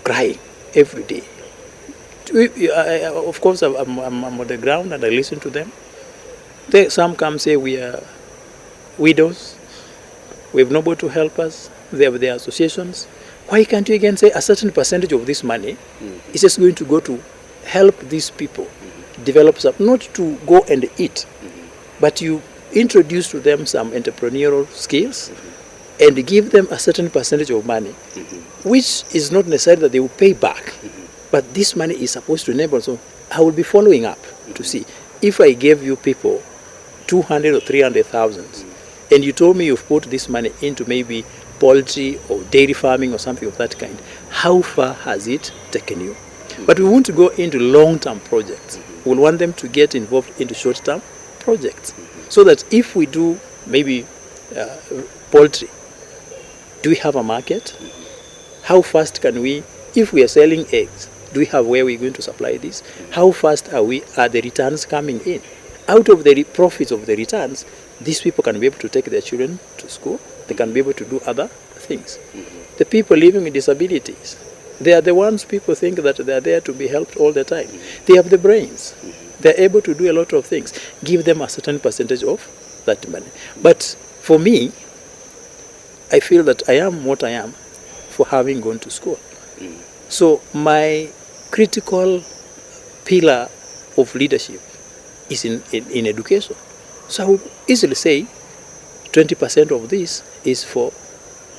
crying every day. Of course, I'm on the ground and I listen to them. Some come say we are widows, we have nobody to help us, they have their associations. Why can't you again say a certain percentage of this money is just going to go to help these people develop some, not to go and eat, but you introduce to them some entrepreneurial skills and give them a certain percentage of money, which is not necessarily that they will pay back, but this money is supposed to enable. So I will be following up to see if I gave you people 200 or 300,000 and you told me you've put this money into maybe poultry or dairy farming or something of that kind, how far has it taken you? But we want to go into long-term projects. We want them to get involved into short-term projects, so that if we do maybe poultry, do we have a market? How fast can we, if we are selling eggs, do we have where we're going to supply this? How fast are the returns coming in? Out of the profits of the returns, these people can be able to take their children to school. They can be able to do other things. The people living with disabilities, they are the ones people think that they are there to be helped all the time. They have the brains. They are able to do a lot of things. Give them a certain percentage of that money. But for me, I feel that I am what I am for having gone to school. So my critical pillar of leadership is in education. So I would easily say 20% of this is for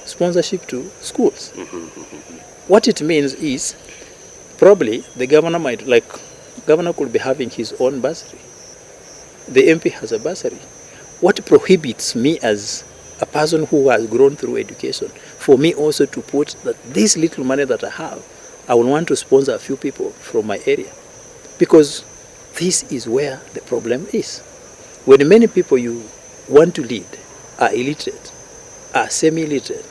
sponsorship to schools. What it means is probably the governor governor could be having his own bursary. The MP has a bursary. What prohibits me as a person who has grown through education, for me also to put that this little money that I have, I will want to sponsor a few people from my area? Because this is where the problem is. When many people you want to lead are illiterate, are semi-literate,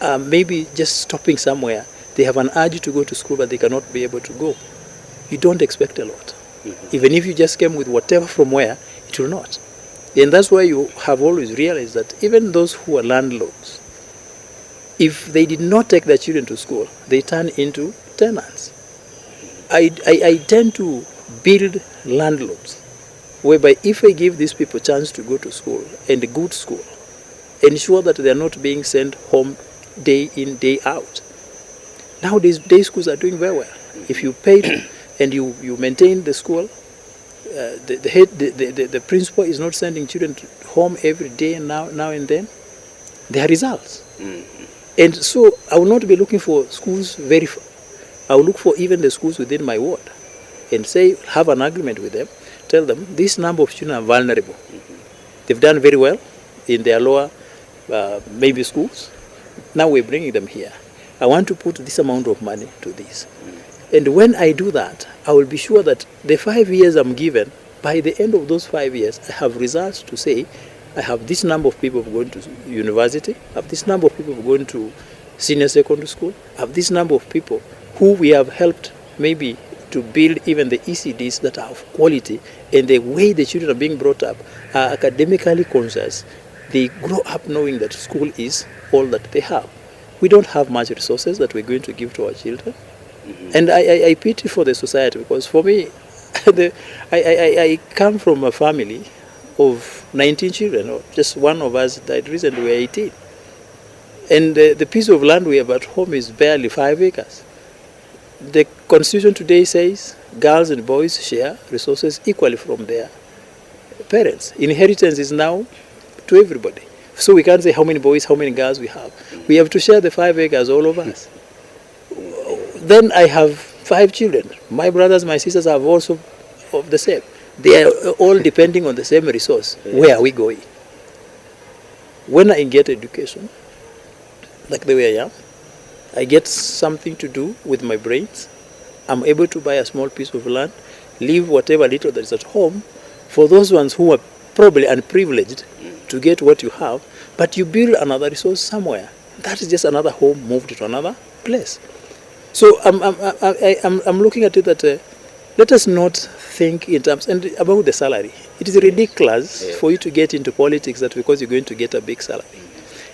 are maybe just stopping somewhere, they have an urge to go to school but they cannot be able to go, you don't expect a lot. Even if you just came with whatever from where, it will not. And that's why you have always realized that even those who are landlords, if they did not take their children to school, they turn into tenants. I tend to build landlords whereby if I give these people a chance to go to school, and a good school, ensure that they are not being sent home day in, day out. Nowadays, day schools are doing very well. If you pay and you maintain the school, the principal is not sending children home every day now and then, there are results. And so I will not be looking for schools very far. I will look for even the schools within my ward and say, have an agreement with them, tell them this number of children are vulnerable. They've done very well in their lower maybe schools. Now we're bringing them here. I want to put this amount of money to this. And when I do that, I will be sure that the 5 years I'm given, by the end of those 5 years, I have results to say, I have this number of people going to university, I have this number of people going to senior secondary school, I have this number of people who we have helped maybe to build even the ECDs that are of quality, and the way the children are being brought up are academically conscious. They grow up knowing that school is all that they have. We don't have much resources that we're going to give to our children. And I pity for the society, because for me, I come from a family of 19 children, or just one of us died recently, we were 18. And the piece of land we have at home is barely 5 acres. The constitution today says girls and boys share resources equally from their parents. Inheritance is now to everybody. So we can't say how many boys, how many girls we have. We have to share the 5 acres, all of us. Then I have 5 children. My brothers, my sisters are also of the same. They are all depending on the same resource. Where are we going? When I get education, like the way I am, I get something to do with my brains. I'm able to buy a small piece of land, leave whatever little that is at home for those ones who are probably unprivileged to get what you have, but you build another resource somewhere. That is just another home moved to another place. So I'm looking at it that let us not think in terms and about the salary. It is ridiculous for you to get into politics that because you're going to get a big salary.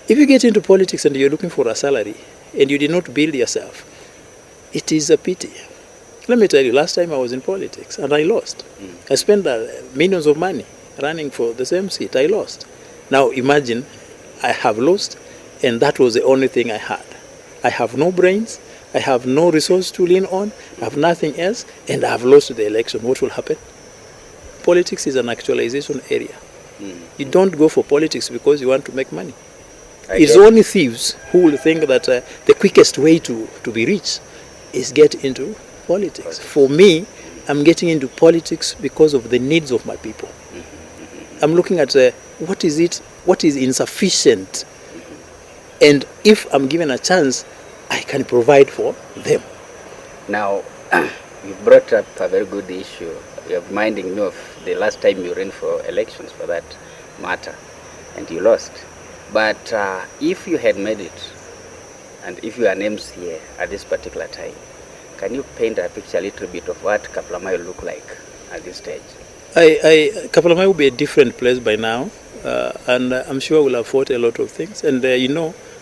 If you get into politics and you're looking for a salary and you did not build yourself, it is a pity. Let me tell you, last time I was in politics and I lost. I spent millions of money running for the same seat. I lost. Now imagine I have lost, and that was the only thing I had. I have no brains, I have no resource to lean on, I have nothing else, and I have lost the election. What will happen? Politics is an actualization area. You don't go for politics because you want to make money. It's only thieves who will think that the quickest way to be rich is get into politics. For me, I'm getting into politics because of the needs of my people. I'm looking at what is insufficient, and if I'm given a chance, I can provide for them. Now, you brought up a very good issue. You're reminding me of the last time you ran for elections, for that matter, and you lost. But if you had made it, and if you are an MCA at this particular time, can you paint a picture a little bit of what Kaplaamayi will look like at this stage? Kaplaamayi will be a different place by now, and I'm sure we'll have fought a lot of things. And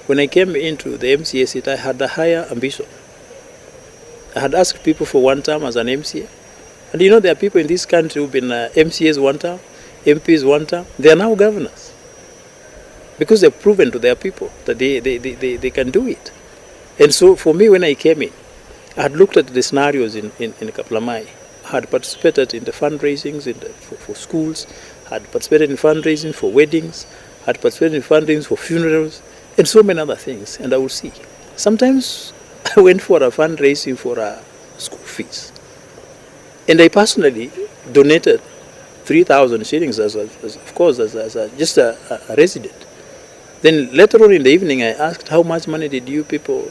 when I came into the MCA seat, I had a higher ambition. I had asked people for one term as an MCA. And there are people in this country who've been MCAs one term, MPs one term. They are now governors. Because they've proven to their people that they can do it. And so for me, when I came in, I had looked at the scenarios in Kaplaamayi. I had participated in the fundraisings for schools, had participated in fundraising for weddings, had participated in fundraising for funerals, and so many other things. And I would see. Sometimes I went for a fundraising for school fees. And I personally donated 3,000 shillings as just a resident. Then later on in the evening, I asked, how much money did you people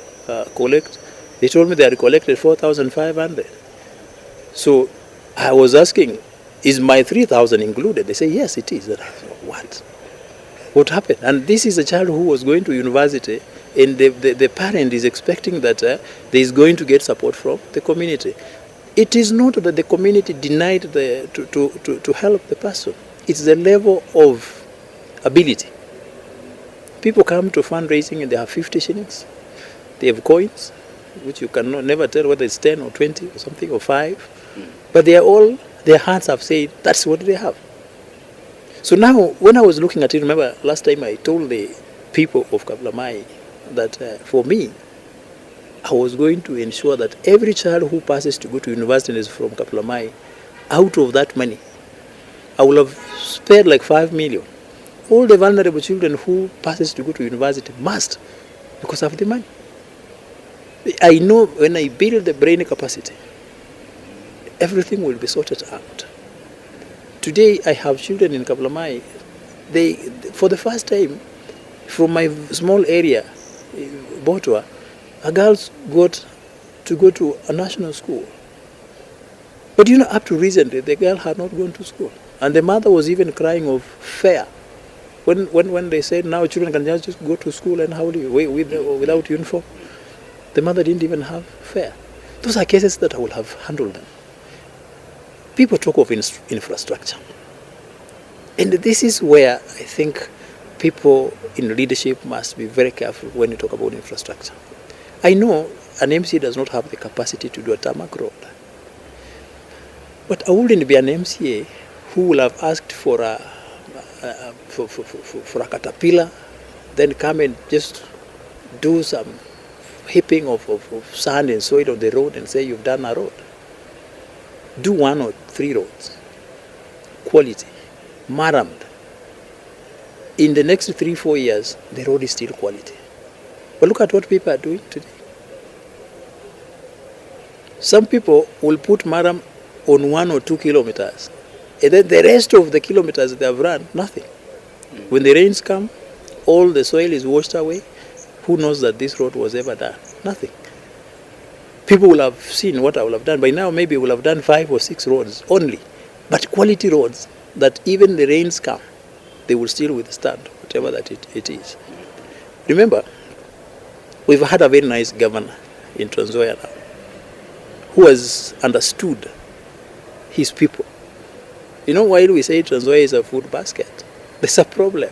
collect? They told me they had collected 4,500. So I was asking, is my 3,000 included? They say, yes, it is. And I said, what? What happened? And this is a child who was going to university, and the parent is expecting that there is going to get support from the community. It is not that the community denied to help the person. It's the level of ability. People come to fundraising and they have 50 shillings. They have coins, which you can never tell whether it's 10 or 20 or something, or 5. But their hearts have said that's what they have. So now, when I was looking at it, remember last time I told the people of Kaplaamayi that for me, I was going to ensure that every child who passes to go to university and is from Kaplaamayi, out of that money, I will have spared like 5 million. All the vulnerable children who passes to go to university must, because of the money. I know when I build the brain capacity, everything will be sorted out. Today I have children in Kaplaamayi. They, for the first time, from my small area, Botwa, a girl got to go to a national school. But up to recently, the girl had not gone to school. And the mother was even crying of fare. When they said now children can just go to school and without uniform, the mother didn't even have fare. Those are cases that I would have handled them. People talk of infrastructure. And this is where I think people in leadership must be very careful when you talk about infrastructure. I know an MC does not have the capacity to do a tarmac road. But I wouldn't be an MCA who will have asked for a caterpillar, then come and just do some heaping of sand and soil on the road and say you've done a road. Do 1 or 3 roads, quality, marammed. In the next 3-4 years, the road is still quality. But look at what people are doing today. Some people will put maram on 1 or 2 kilometers, and then the rest of the kilometers they have run, nothing. When the rains come, all the soil is washed away. Who knows that this road was ever done? Nothing. People will have seen what I will have done. By now, maybe we'll have done 5 or 6 roads only, but quality roads that even the rains come, they will still withstand whatever that it is. Remember, we've had a very nice governor in Nzoia now, who has understood his people. While we say Nzoia is a food basket, there's a problem.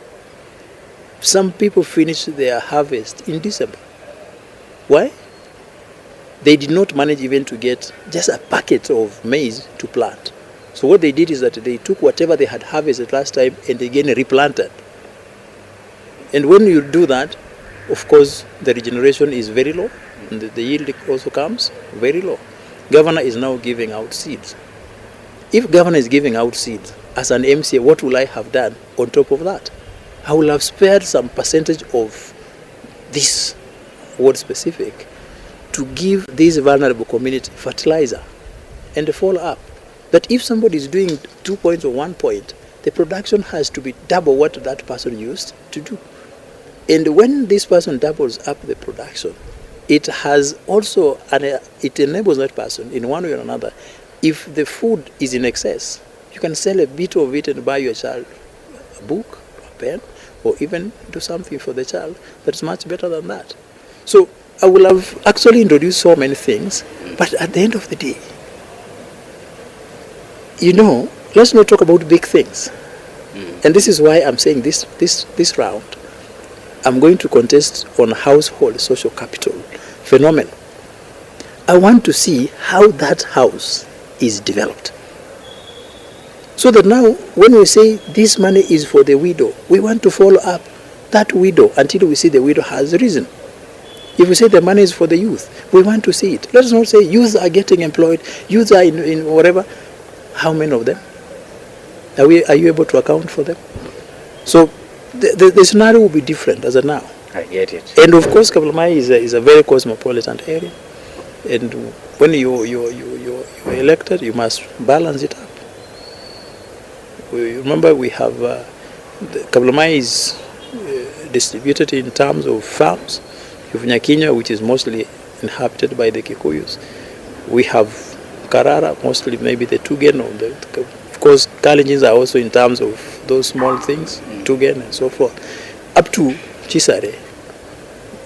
Some people finish their harvest in December. Why? they did not manage even to get just a packet of maize to plant. So what they did is that they took whatever they had harvested last time and again replanted. And when you do that, of course, the regeneration is very low, and the yield also comes very low. Governor is now giving out seeds. If governor is giving out seeds, as an MCA, what will I have done on top of that? I will have spared some percentage of this word specific to give this vulnerable community fertilizer and follow up. That if somebody is doing 2 points or 1 point, the production has to be double what that person used to do. And when this person doubles up the production, it has also, it enables that person in one way or another. If the food is in excess, you can sell a bit of it and buy your child a book, a pen, or even do something for the child that's much better than that. So I will have actually introduced so many things, but at the end of the day, let's not talk about big things. And this is why I'm saying this round, I'm going to contest on household social capital phenomenon. I want to see how that house is developed. So that now, when we say this money is for the widow, we want to follow up that widow until we see the widow has risen. If we say the money is for the youth, we want to see it. Let's not say youth are getting employed, youth are in whatever. How many of them? Are you able to account for them? So the scenario will be different as of now. I get it. And of course, Kaplamayi is a very cosmopolitan area. And when you're elected, you must balance it up. Remember, we have Kaplamayi is distributed in terms of farms. You have Nyakinya, which is mostly inhabited by the Kikuyus. We have Karara, mostly maybe the Tugen. Of course, Kalenjins are also in terms of those small things, Tugen and so forth, up to Chisare.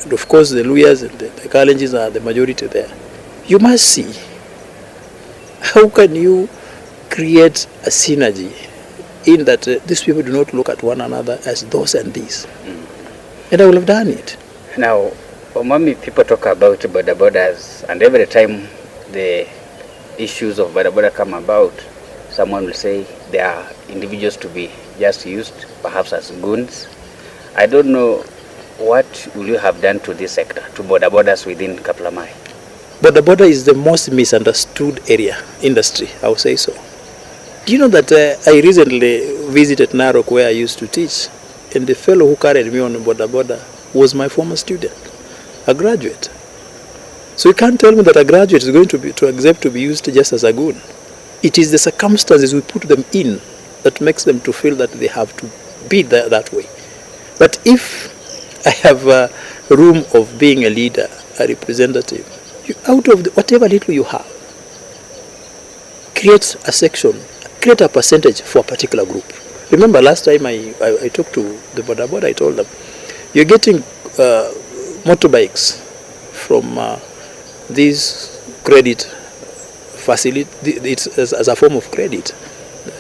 And of course, the Luyas and the Kalenjins are the majority there. You must see how can you create a synergy in that these people do not look at one another as those and these. And I will have done it. Now, Omami, people talk about border borders, and every time the issues of border border come about, someone will say they are individuals to be just used, perhaps as goons. I don't know, what will you have done to this sector, to border borders within Kaplamayi? Border border is the most misunderstood industry, I would say so. Do you know that I recently visited Narok, where I used to teach, and the fellow who carried me on border border was my former student, a graduate. So you can't tell me that a graduate is going to accept to be used just as a goon. It is the circumstances we put them in that makes them to feel that they have to be that way. But if I have a room of being a leader, a representative, out of whatever little you have, create a section, create a percentage for a particular group. Remember last time I talked to the border board, I told them, you're getting motorbikes from this credit facility, it's as a form of credit,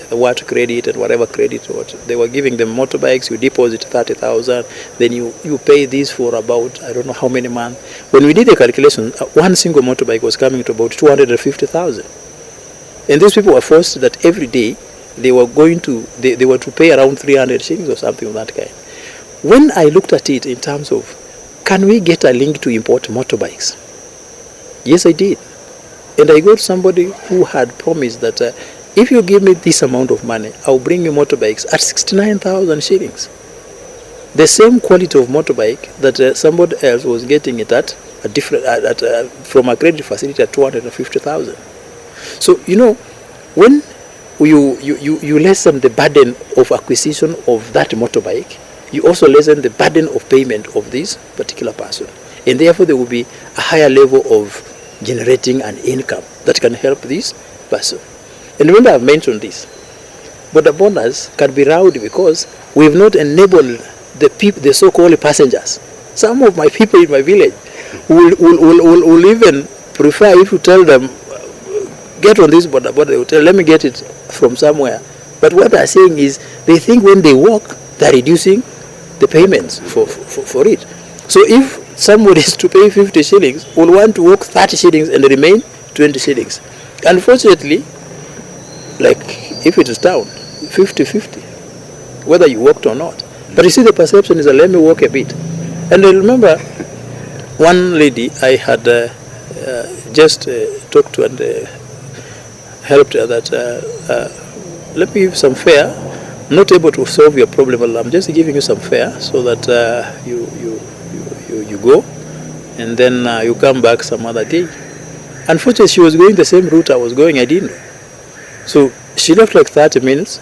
what credit and whatever credit, what they were giving them motorbikes. You deposit 30,000, then you pay this for about, I don't know how many months. When we did the calculation, one single motorbike was coming to about 250,000. And these people were forced that every day they were going to, they were to pay around 300 shillings or something of that kind. When I looked at it in terms of, can we get a link to import motorbikes? Yes, I did. And I got somebody who had promised that if you give me this amount of money, I'll bring you motorbikes at 69,000 shillings. The same quality of motorbike that somebody else was getting it at a different, from a credit facility at 250,000. So, when you lessen the burden of acquisition of that motorbike, you also lessen the burden of payment of this particular person. And therefore, there will be a higher level of generating an income that can help this person. And remember, I've mentioned this. Border borders can be rowdy because we've not enabled the so-called passengers. Some of my people in my village will even prefer if you tell them, get on this border, they will tell, let me get it from somewhere. But what they're saying is, they think when they walk, they're reducing the payments for it. So if somebody is to pay 50 shillings will want to walk 30 shillings and remain 20 shillings. Unfortunately, like if it is town, 50-50, whether you walked or not. But you see, the perception is let me walk a bit. And I remember one lady I had just talked to and helped her that let me give some fare. I'm not able to solve your problem, but I'm just giving you some fare so that you go, and then you come back some other day. Unfortunately, she was going the same route I was going. I didn't know. So she left like 30 minutes,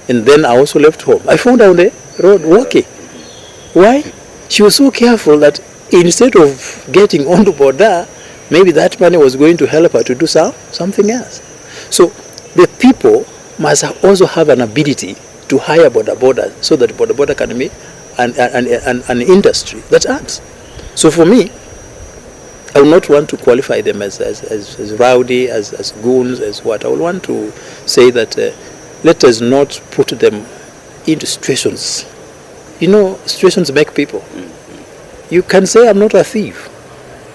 and then I also left home. I found her on the road walking. Why? She was so careful that instead of getting on the border, maybe that money was going to help her to do something else. So the people must also have an ability to hire border so that border can be an industry that earns. So for me, I would not want to qualify them as rowdy, as goons, as what. I would want to say that let us not put them into situations. You know, situations make people. You can say I'm not a thief,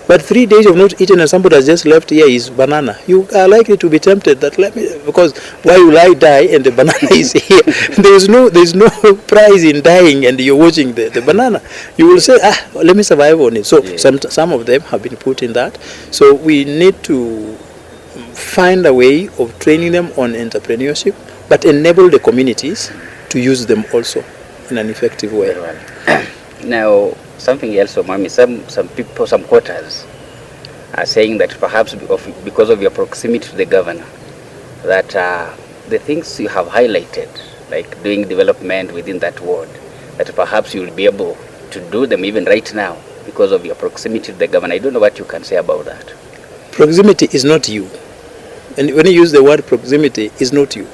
but 3 days you've not eaten and somebody has just left here is banana. You are likely to be tempted that because why will I die and the banana is here? There's no prize in dying and you're watching the banana. You will say, let me survive on it. So some of them have been put in that. So we need to find a way of training them on entrepreneurship, but enable the communities to use them also in an effective way. Now, something else, Mami, some people, some quarters are saying that perhaps because of your proximity to the governor, that the things you have highlighted, like doing development within that ward, that perhaps you will be able to do them even right now because of your proximity to the governor. I don't know what you can say about that. Proximity is not you. And when you use the word proximity, is not you.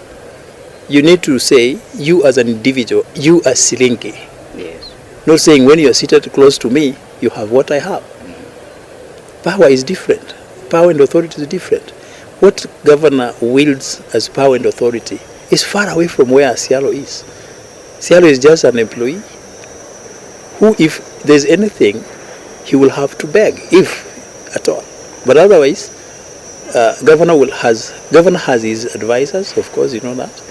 You need to say you as an individual, you as Silingi. Yes. Not saying when you are seated close to me, you have what I have. Power is different. Power and authority is different. What governor wields as power and authority is far away from where Sialo is. Sialo is just an employee who, if there's anything, he will have to beg, if at all. But otherwise, governor has his advisors, of course, you know that.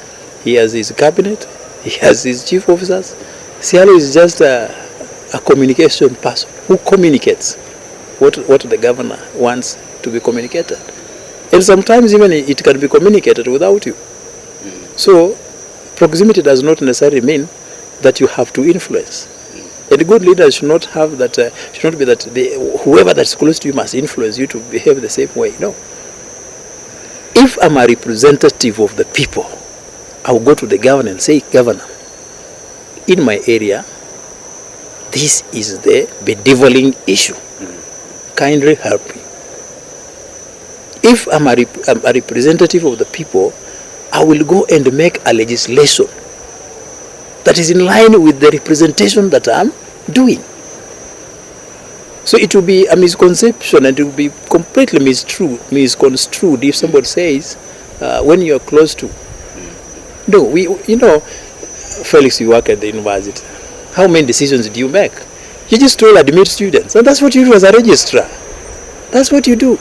He has his cabinet, he has his chief officers. Sialo is just a communication person who communicates what the governor wants to be communicated. And sometimes even it can be communicated without you. So proximity does not necessarily mean that you have to influence. And good leaders should not have that. Should not be that whoever that's close to you must influence you to behave the same way. No. If I'm a representative of the people, I will go to the governor and say, Governor, in my area, this is the bedeviling issue. Kindly help me. If I'm a representative of the people, I will go and make a legislation that is in line with the representation that I'm doing. So it will be a misconception and it will be completely misconstrued if somebody says, when you're close to. No, Felix, you work at the university. How many decisions do you make? You just told admit students, and that's what you do as a registrar. That's what you do.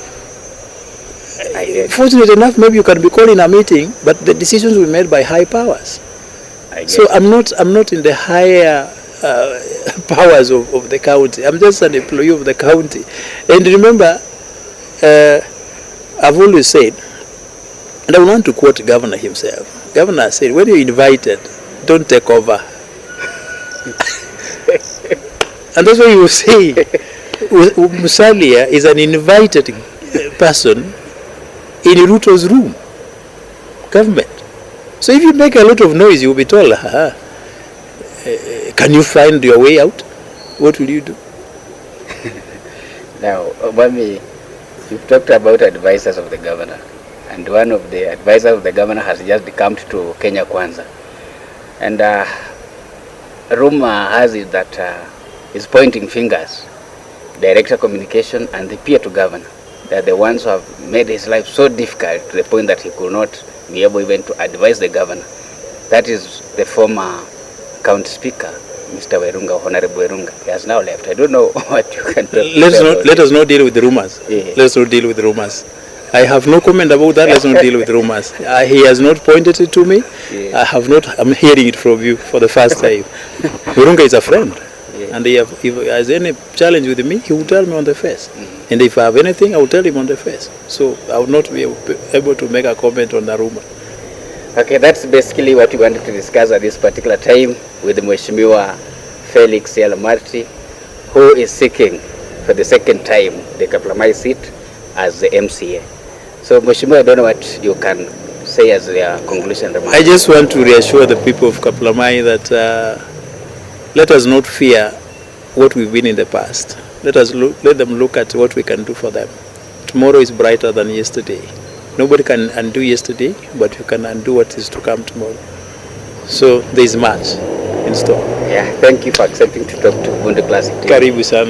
Fortunate enough, maybe you can be called in a meeting, but the decisions were made by high powers. So I'm not in the higher powers of the county. I'm just an employee of the county. And remember, I've always said, and I want to quote the governor himself. Governor said, when you're invited, don't take over. And that's what he was saying. Musalia is an invited person in Ruto's room, government. So if you make a lot of noise, you'll be told, can you find your way out? What will you do? Now, Obami, you've talked about advisors of the governor. And one of the advisors of the governor has just come to Kenya Kwanza. And rumor has it that he's pointing fingers, director communication and the peer to governor. They're the ones who have made his life so difficult to the point that he could not be able even to advise the governor. That is the former county speaker, Mr. Werunga, Honorable Werunga. He has now left. I don't know what you can tell. Let us not deal with the rumors. Yeah. Let's not deal with the rumors. I have no comment about that. Let's not deal with rumors. He has not pointed it to me. Yeah. I'm hearing it from you for the first time. Werunga is a friend. Yeah. And if he has any challenge with me, he will tell me on the face. And if I have anything, I will tell him on the face. So I will not be able to make a comment on the rumor. Okay, that's basically what we wanted to discuss at this particular time with Mheshimiwa Felix Yalamarti, who is seeking for the second time the Kaplamai seat as the MCA. So Mheshimiwa, I don't know what you can say as your conclusion remarks. I just want to reassure the people of Kaplamai that let us not fear what we've been in the past. Let them look at what we can do for them. Tomorrow is brighter than yesterday. Nobody can undo yesterday, but you can undo what is to come tomorrow. So there is much in store. Yeah, thank you for accepting to talk to Bunde Classic TV. Karibu sana.